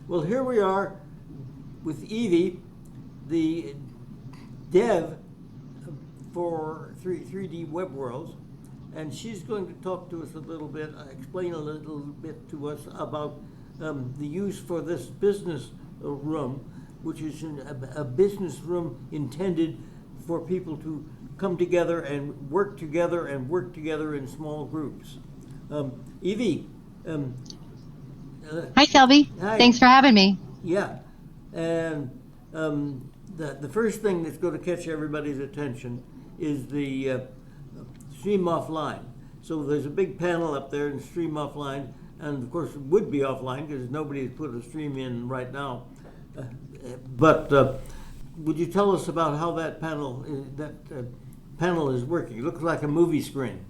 Well, here we are with Evie, the dev for 3D Web Worlds, and she's going to talk to us a little bit, explain a little bit to us about the use for this business room, which is a business room intended for people to come together and work together in small groups. Evie. Hi, Selby. Hi. Thanks for having me. Yeah, and the first thing that's going to catch everybody's attention is the stream offline. So there's a big panel up there in stream offline, and of course it would be offline because nobody has put a stream in right now. But would you tell us about how that panel is working? It looks like a movie screen.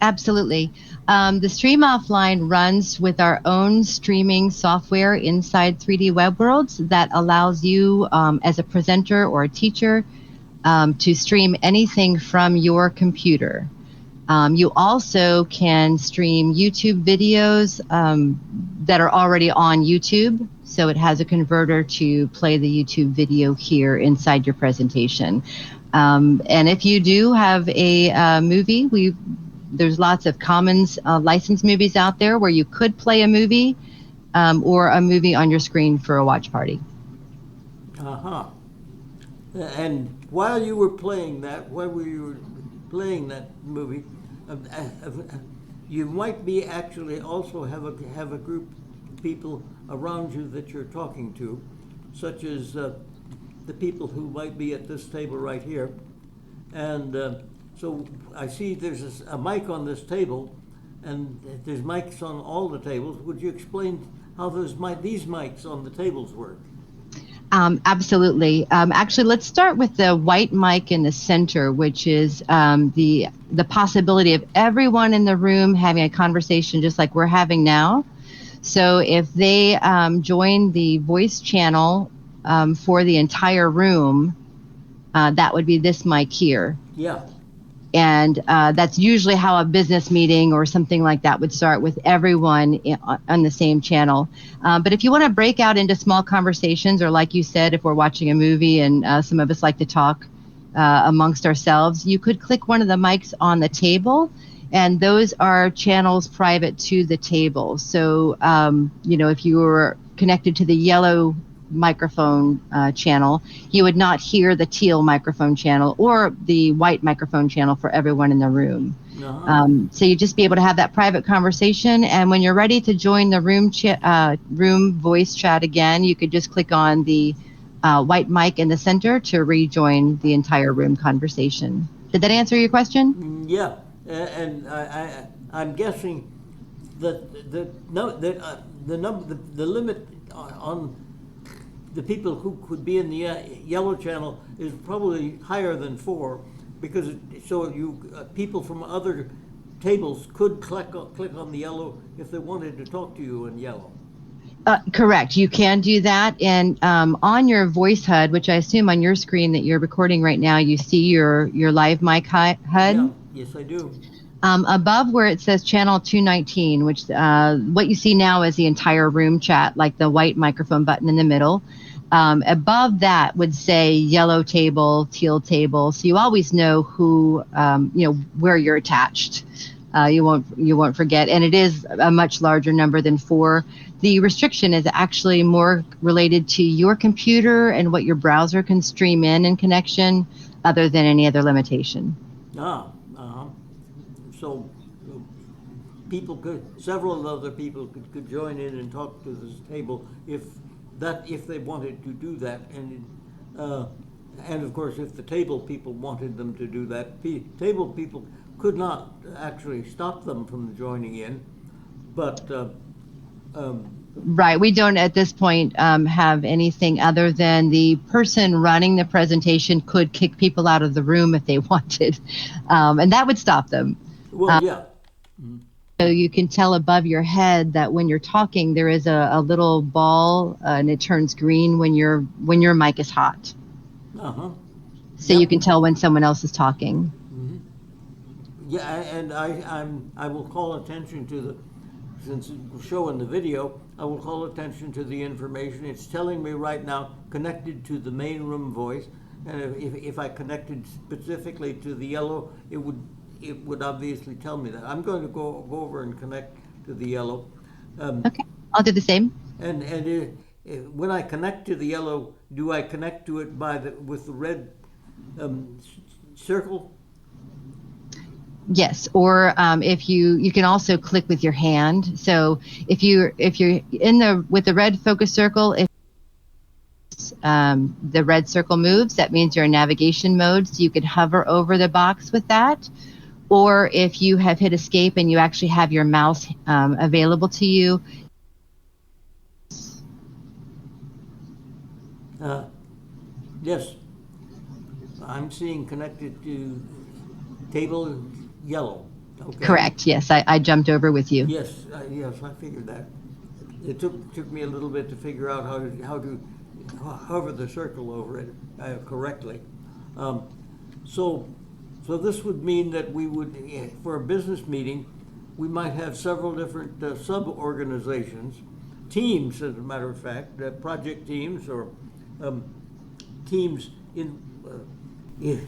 Absolutely. The Stream Offline runs with our own streaming software inside 3D Web Worlds that allows you as a presenter or a teacher to stream anything from your computer. You also can stream YouTube videos that are already on YouTube. So it has a converter to play the YouTube video here inside your presentation. And if you do have a movie, there's lots of Commons licensed movies out there where you could play a movie or a movie on your screen for a watch party. Uh-huh. And while you were playing that movie, you might be actually also have a group of people around you that you're talking to, such as the people who might be at this table right here. And so I see there's a mic on this table, and there's mics on all the tables. Would you explain how these mics on the tables work? Absolutely. Actually, let's start with the white mic in the center, which is the possibility of everyone in the room having a conversation just like we're having now. So if they join the voice channel for the entire room, that would be this mic here. Yeah. And that's usually how a business meeting or something like that would start, with everyone on the same channel. But if you want to break out into small conversations, or like you said, if we're watching a movie and some of us like to talk amongst ourselves, you could click one of the mics on the table, and those are channels private to the table. So, if you were connected to the yellow microphone channel, you would not hear the teal microphone channel or the white microphone channel for everyone in the room. Uh-huh. So you just be able to have that private conversation, and when you're ready to join the room voice chat again, you could just click on the white mic in the center to rejoin the entire room conversation. Did that answer your question? Yeah, and I'm guessing that the limit on the people who could be in the yellow channel is probably higher than 4, because people from other tables could click on the yellow if they wanted to talk to you in yellow. Correct. You can do that. And on your voice HUD, which I assume on your screen that you're recording right now, you see your live mic HUD. Yeah. Yes, I do. Above where it says channel 219, which what you see now is the entire room chat, like the white microphone button in the middle. Above that would say yellow table, teal table. So you always know who, where you're attached. You won't forget. And it is a much larger number than 4. The restriction is actually more related to your computer and what your browser can stream in connection, other than any other limitation. So several other people could join in and talk to this table if they wanted to do that, and of course if the table people wanted them to do that, table people could not actually stop them from joining in, but right, we don't at this point have anything other than the person running the presentation could kick people out of the room if they wanted, and that would stop them. Well, yeah. Mm-hmm. So you can tell above your head that when you're talking, there is a little ball, and it turns green when your mic is hot. Uh-huh. So you can tell when someone else is talking. Mm-hmm. Yeah, and I will call attention to since we're showing the video, I will call attention to the information. It's telling me right now connected to the main room voice, and if I connected specifically to the yellow, it would obviously tell me that. I'm going to go over and connect to the yellow. Okay, I'll do the same. And when I connect to the yellow, do I connect to it with the red circle? Yes, or if you can also click with your hand. So if you're with the red focus circle, if the red circle moves, that means you're in navigation mode. So you could hover over the box with that. Or if you have hit escape and you actually have your mouse available to you. Yes, I'm seeing connected to table yellow. Okay. Correct. Yes, I jumped over with you. Yes, yes, I figured that. It took me a little bit to figure out how to hover the circle over it correctly. So this would mean that we would, for a business meeting, we might have several different sub-organizations, teams, as a matter of fact, project teams or teams in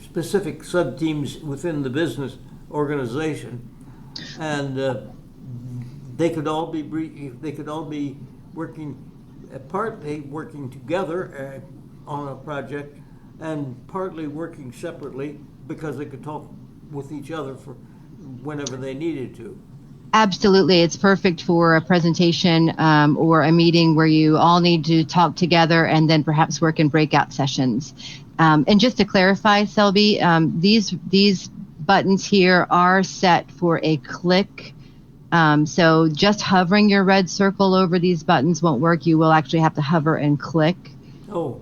specific sub-teams within the business organization, and they could all be working partly working together on a project, and partly working separately because they could talk with each other for whenever they needed to. Absolutely. It's perfect for a presentation or a meeting where you all need to talk together and then perhaps work in breakout sessions. And just to clarify, Selby, these buttons here are set for a click. So just hovering your red circle over these buttons won't work. You will actually have to hover and click. Oh.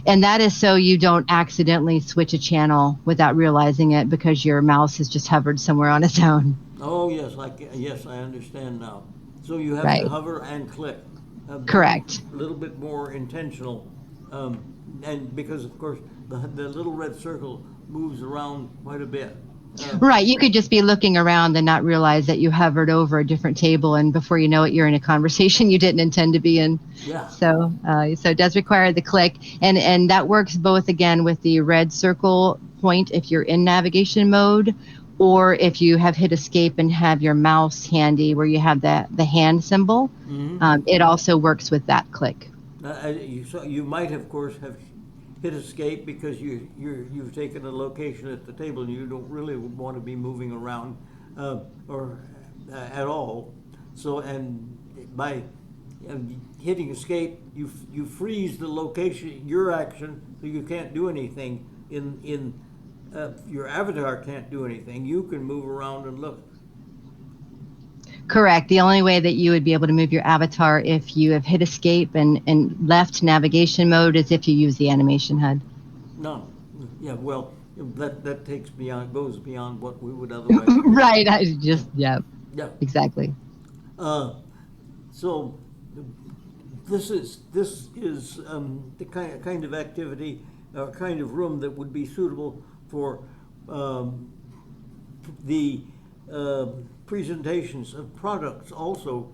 And that is so you don't accidentally switch a channel without realizing it because your mouse has just hovered somewhere on its own. Oh, yes, I understand now. So you have to hover and click. Correct. A little bit more intentional, and because of course the little red circle moves around quite a bit. Right, you could just be looking around and not realize that you hovered over a different table, and before you know it, you're in a conversation you didn't intend to be in. Yeah. So it does require the click, and that works both again with the red circle point if you're in navigation mode, or if you have hit escape and have your mouse handy where you have the hand symbol. Mm-hmm. It also works with that click. So you might, of course, have hit escape because you've taken a location at the table and you don't really want to be moving around or at all. So, and by hitting escape, you freeze the location, your action, so you can't do anything. Your avatar can't do anything. You can move around and look. Correct. The only way that you would be able to move your avatar if you have hit escape and left navigation mode is if you use the animation HUD. No. Yeah, well, that goes beyond what we would otherwise do. Right. Yeah. Exactly. So this is the kind of activity, kind of room that would be suitable for the presentations of products also,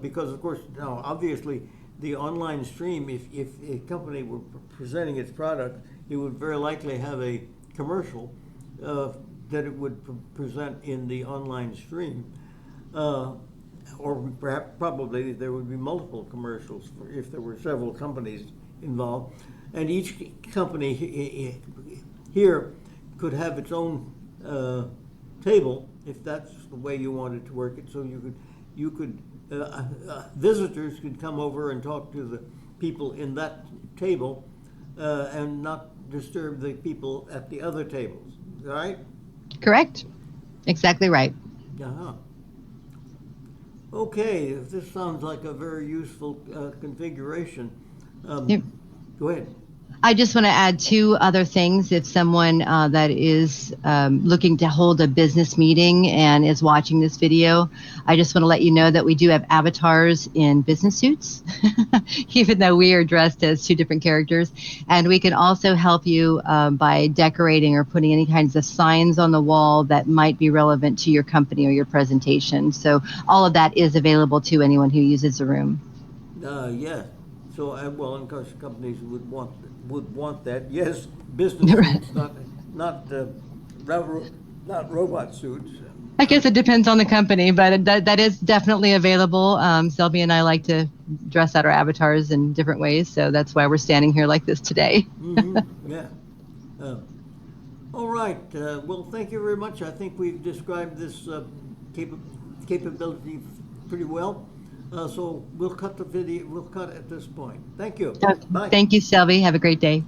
because of course now obviously the online stream, if a company were presenting its product, it would very likely have a commercial that it would present in the online stream, or perhaps probably there would be multiple commercials if there were several companies involved, and each company here could have its own table if that's the way you wanted to work it. So you could visitors could come over and talk to the people in that table and not disturb the people at the other tables, right? Correct. Exactly right. Uh-huh. Okay, this sounds like a very useful configuration. Yep. Go ahead. I just want to add two other things. If someone that is looking to hold a business meeting and is watching this video, I just want to let you know that we do have avatars in business suits. even though we are dressed as two different characters. And we can also help you by decorating or putting any kinds of signs on the wall that might be relevant to your company or your presentation. So all of that is available to anyone who uses the room. Yes. So, well, of course, companies would want that. Yes, business suits, not not robot suits. I guess it depends on the company, but that is definitely available. Sylvia and I like to dress out our avatars in different ways, so that's why we're standing here like this today. Yeah. Uh, all right. Well, thank you very much. I think we've described this capa- capability pretty well. So we'll cut the video. We'll cut at this point. Thank you. Bye. Thank you, Sylvie. Have a great day.